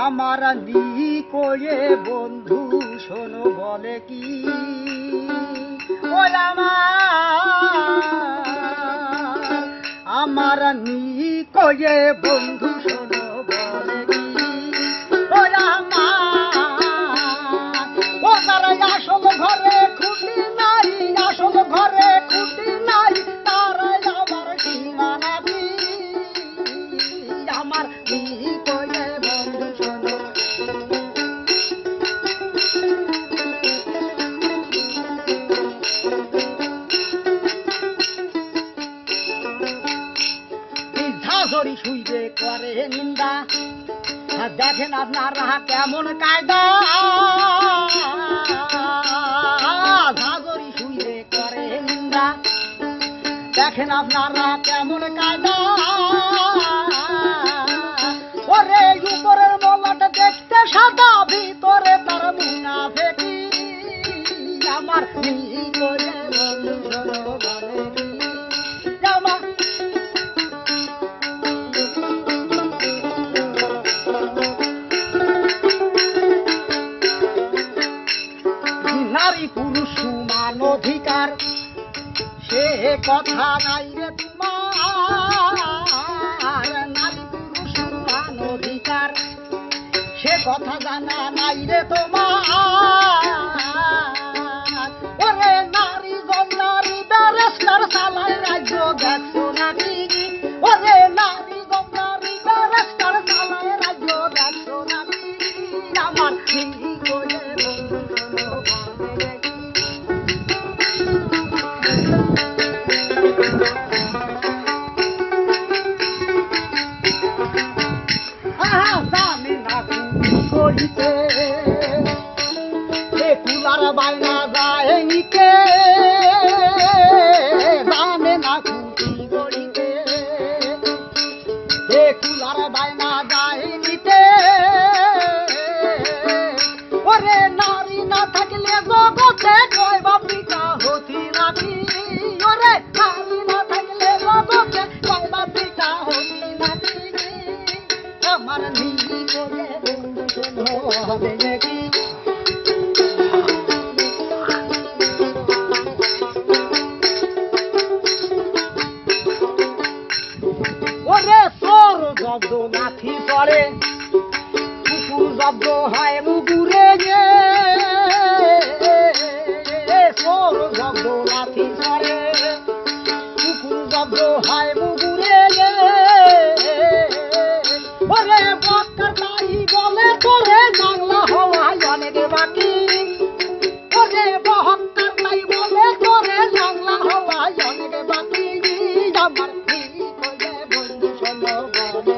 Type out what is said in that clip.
আমার নিকোয়ে বন্ধু শোনো বলে কি আমার নিকোয়ে বন্ধু শোনো বলে কি আসল ঘরে খুঁটি নাই, আসল ঘরে খুঁটি নাই, তারাই আমার সীমানা আমার নিকোয়ে বন্ধু শোনো। ঝাঁঝরি শুইবে করে নিন্দা, দেখেন আপনারা কেমন কায়দা। ঝাঁঝরি শুইবে করে নিন্দা, দেখেন আপনারা কেমন কায়দা। ওরে উপরের বলাটা দেখতে সাদা, ভিতরে তার মুনাফেকি আমার নিকোয়ে বন্ধু শোনো বলে কি আমার নারী পুরুষ সমান অধিকার, সে কথা নাই রে তোমার। নারী পুরুষ সমান অধিকার, সে কথা জানা নাই রে তোমার। ওরে নারী নারী ব্যারিস্টার চালায় রাজ্য দেখছো নাকি? ওরে নারী নারী ব্যারিস্টার চালায় রাজ্য দেখছো নাকি? আমার নিকোয়ে বন্ধু শোনো বলে কি জানে না কুটি করিতে, সে কুলার বায়না যায় নিতে। জানে না কুটি করিতে, সে কুলার বায়না যায় নিতে। ওরে নারী না থাকলে জগতে কয় বাপিকা হতি নাকি? ওরে নারী না থাকলে জগতে কয় বাপিকা হতি নাকি? আমার নিকোয়ে বন্ধু শোনো হবে নাকি? ওরে চোর জব্দ লাঠি চড়ে, কুকুর জব্দ হয় মুগুরে গে। চোর জব্দ লাঠি চড়ে, কুকুর জব্দ হয় মুগুরে গে। ওরে বক্কার তাই বলে তোরে জানলা হওয়ায় অনেক বাকি। ওরে বহক্কার তাই বলে তোরে জানলা হওয়ায় অনেক বাকি। আমার নিকোয়ে বন্ধু শোনো বলে